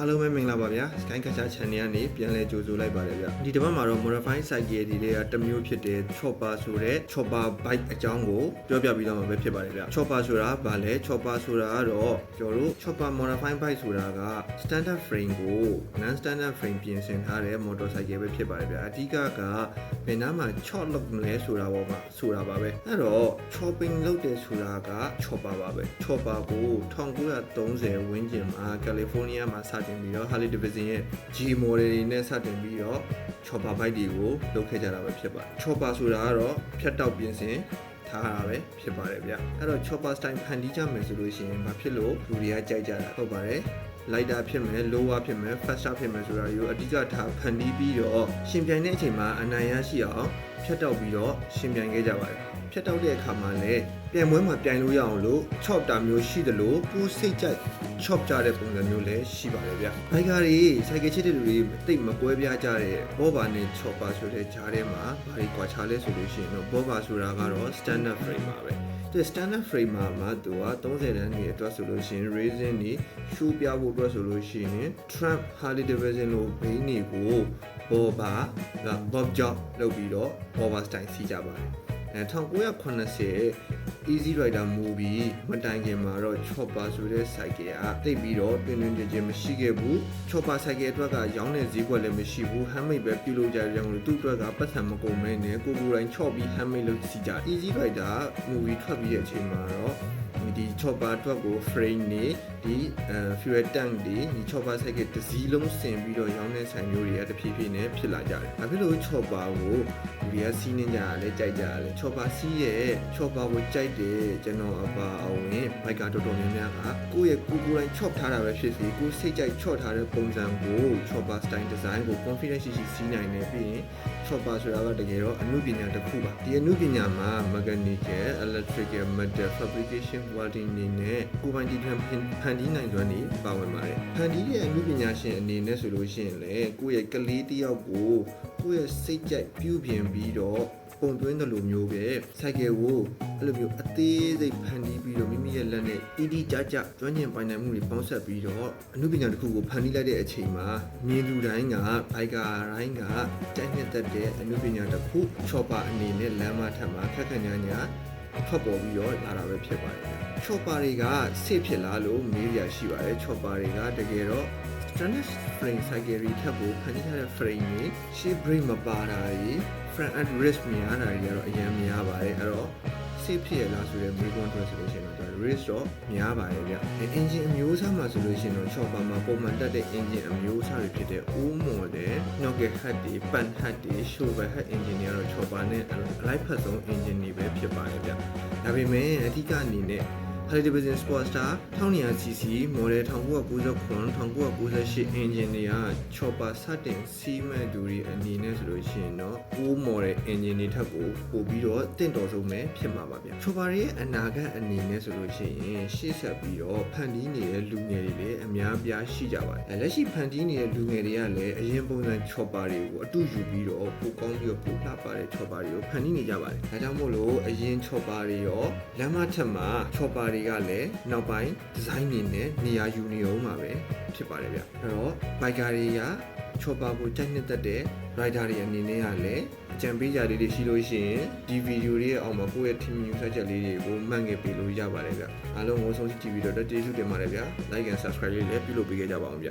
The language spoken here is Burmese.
အားလုံးပဲမင်္ဂလာပါဗျာ Sky Catcher Channel ကနေပြန်လည်ကြိုဆိုလိုက်ပါတယ်ဗျာဒီတစ်ပတ်မှာတော့ Modify Cycle တွေကတစ်မျိုးဖြစ်တဲ့ Chopper ဆိုတဲ့ Chopper Bike အကြောင်းကိုပြောပြပြီးတော့မှာပဲဖြစ်ပါတယ်ဗျာ Chopper ဆိုတာဘာလဲ Chopper ဆိုတာကတော့ကျွန်တော်တို့ Chopper Modify Bike ဆိုတာက Standard Frame ကို Non Standard Frame ပြင်ဆင်ထားတဲ့ Motorcycle ပဲဖြစ်ပါတယ်ဗျာအဓိကကဘယ်နားမှာ Chop လုပ်မလဲဆိုတာပေါ့မှာဆိုတာပါပဲအဲ့တော့ Chopping လုပ်တယ်ဆိုတာက Chopper ပါပဲ Chopper ကို1930ဝန်းကျင်မှာ California မှာစတင်ပြီးတော့ Harley Davidson ရဲ့ G model တွေနဲ့စတင်ပြီးတော့ Chopper bike တွေကိုလုပ်ခဲ့ကြတာပဲဖြစ်ပါတယ် Chopper ဆိုတာကတော့ဖြတ်တောက်ပြင်ဆင်ထားတာပဲဖြစ်ပါတယ်ဗျအဲ့တော့ Chopper style ဖန်တီးကြမယ်ဆိုလို့ရှိရင်ဘာဖြစ်လို့လူတွေကကြိုက်ကြတာဟုတ်ပါတယ်lighter ဖြစ်မယ် lower ဖြစ်မယ် faster ဖြစ်မယ်ဆိုတာကိုအဓိကထားဖန်တီးပြီးတော့ရှင်ပြိုင်တဲ့အချိန်မှာအနိုင်ရရှိအောင်ဖြတ်တောက်ပြီးတော့ရှင်ပြိုင်ခဲ့ကြပါတယ်ဖြတ်တောက်တဲ့အခါမှာလည်းပြိုင်ပွဲမှာပြိုင်လို့ရအောင်လို့ chop တာမျိုးရှိတယ်လို့ကိုယ်စိတ်ကြိုက် chop ကြတဲ့ပုံစံမျိုးလည်းရှိပါတယ်ဗျဘိုက်ကားတွေစိုက်ကယ်ချစ်တဲ့လူတွေတိတ်မကွဲပြားကြတဲ့ bobber နဲ့ chopper ဆိုတဲ့ဂျားထဲမှာဘာတွေကွာခြားလဲဆိုလို့ရှိရင်တော့ bobber ဆိုတာကတော့ standard frame ပါပဲဒီ standard frame မှာသူက30တန်းနေအတွက်ဆိုလို့ရှိရင် racing နေ show ပြဖို့အတွက်ဆိုလို့ရှိရင် Trump Harley Davidson လို့ဘိန်းတွေကို bobber က bob job လုပ်ပြီးတော့ bobber style စီးကြပါတယ်1980 Easy Rider movie မတိုင်ခင်မှာတော့ Chopper ဆိုတဲ့ cycle ကတိတ်ပြီးတော့တွင်တွင်ကျင်ကျင်မရှိခဲ့ဘူး Chopper cycle အတွက်ကရောင်းတဲ့ဈေးကွက်လည်းမရှိဘူး handmade ပဲပြုလုပ်ကြရအောင်လို့သူ့အတွက်ကပတ်စံမကုန်မဲနဲ့ကိုယ်တိုင်းချော့ပြီး handmade လုပ်စီကြ Easy Rider movie ထွက်ပြီးတဲ့အချိန်မှာတော့ဒီ Chopper အတွက်ကို frame နေဒီ fuel tank တွေဒီ Chopper cycle တစ်စီးလုံးဆင်ပြီးတော့ရောင်းတဲ့ဆိုင်မျိုးတွေကတဖြည်းဖြည်းနဲ့ဖြစ်လာကြတယ်။ဘာဖြစ်လို့ Chopper ကိုလူတွေကစီးနေကြရလဲကြိုက်ကြရလဲ Chopper စီးရဲ့ Chopper ကိုကြိုက်တယ်ကျွန်တော်အပါအဝင်ဘိုက်ကတော်တော်များများကကိုယ့်ရဲ့ကိုယ်တိုင်း chop ထားတာပဲဖြစ်စီကိုယ်စိတ်ကြိုက် chop ထားတဲ့ပုံစံကို Chopper style design ကို confidence ရှိစီးနိုင်နေပြီးရင် Chopper ဆိုတာကတကယ်တော့အမှုပညာတစ်ခုပါဒီအမှုပညာမှာ mechanical electrical metal fabrication welding နေနဲ့ကိုယ်ပိုင်ဒီဖန်တီးနိုင်စွမ်းနေပါဝင်ပါတယ်ဖန်တီးတဲ့အမှုပညာရှင်အနေနဲ့ဆိုလို့ရှိရင်လေကိုယ့်ရဲ့ကလေးတစ်ယောက်ကိုကိုယ့်ရဲ့စိတ်ကြိုက်ပြုပြင်ပြီးတော့ပုံသွင်းတယ်လို့မျိုးပဲစိုက်ကယ်ကိုအဲ့လိုမျိုးအသေးစိတ်ဖန်တီးပြီးတော့မိမိရဲ့လက်နဲ့တီးတီးကြကြကျွမ်းကျင်ပိုင်နိုင်မှုတွေပေါင်းစပ်ပြီးတော့အမှုပညာတစ်ခုကိုဖန်တီးလိုက်တဲ့အချိန်မှာမြင်သူတိုင်းကဘိုက်ကာတိုင်းကတိုက်နှစ်သက်တဲ့အမှုပညာတစ်ခု Chopper အနေနဲ့လမ်းမထက်မှာခက်ခက်ညာညာထွက်ပေါ်ပြီးတော့လာတာပဲဖြစ်ပါတယ် Chopper တွေကဆစ်ဖြစ်လားလို့မေးရရှိပါတယ် Chopper တွေကတကယ်တော့ standard frame cycle တွေထပ်ဖို့ဖန်တီးထားတဲ့ frame တွေ shape brake မပါတာတွေ front and wrist များတာတွေကတော့အရင်များပါတယ်အဲ့တော့ဆစ်ဖြစ်ရလားဆိုတဲ့မေးခွန်းတွေဆိုလို့ရှိရင်တော့ wrist တော့များပါတယ်ဗျ engine အမျိုးအစားမှာဆိုလို့ရှိရင်တော့ Chopper မှာပုံမှန်တက်တဲ့ engine အမျိုးအစားတွေဖြစ်တဲ့ old model Nokia head တွေ pan head တွေ shovel head engine တွေကတော့ Chopper နဲ့အလိုက်ဖက်ဆုံး engine တွေပဲဖြစ်ပါတယ်ဗျဒါပေမဲ့အဓိကအနေနဲ့Harley Davidson Sportster 1200cc model 1999-1998 engine တွေက Chopper စတင်စီးမဲ့သူတွေအနေနဲ့ဆိုလို့ရှိရင်တော့9 model engine တွေထပ်ကိုပို့ပြီးတော့တင့်တော်ဆုံးပဲဖြစ်မှာပါဗျ Chopper ရဲ့အနာဂတ်အနေနဲ့ဆိုလို့ရှိရင်ရှေ့ဆက်ပြီးတော့ဖန်တီးနေတဲ့လူငယ်တွေလည်းအများပြားရှိကြပါတယ်လက်ရှိဖန်တီးနေတဲ့လူငယ်တွေကလည်းအရင်ပုံစံ Chopper တွေကိုအတူယူပြီးတော့ပိုကောင်းပြီးတော့ပိုလှပတဲ့ Chopper တွေကိုဖန်တီးနေကြပါတယ်ဒါကြောင့်မို့လို့အရင် Chopper တွေရောလမ်းမထက်မှာ Chopperတွေကလည်းနောက်ပိုင်းဒီဇိုင်းနေနဲ့နေရာယူနေအောင်မှာပဲဖြစ်ပါတယ်ဗျအဲ့တော့ biker တွေက Chopper ကိုတိုက်နှစ်သက်တဲ့ rider တွေအနေနဲ့ကလည်းအကြံပေးကြလေးတွေရှိလို့ရှိရင်ဒီဗီဒီယိုလေးရဲ့အောက်မှာကိုယ့်ရဲ့ team news ချက်လေးတွေကိုမှတ်ငယ်ပေးလို့ရပါတယ်ဗျအားလုံးကိုဆုံးဖြတ်ကြည့်ပြီးတော့ကျေးဇူးတင်ပါတယ်ဗျ like and subscribe လေးလည်းပြုလုပ်ပေးခဲ့ကြပါအောင်ဗျ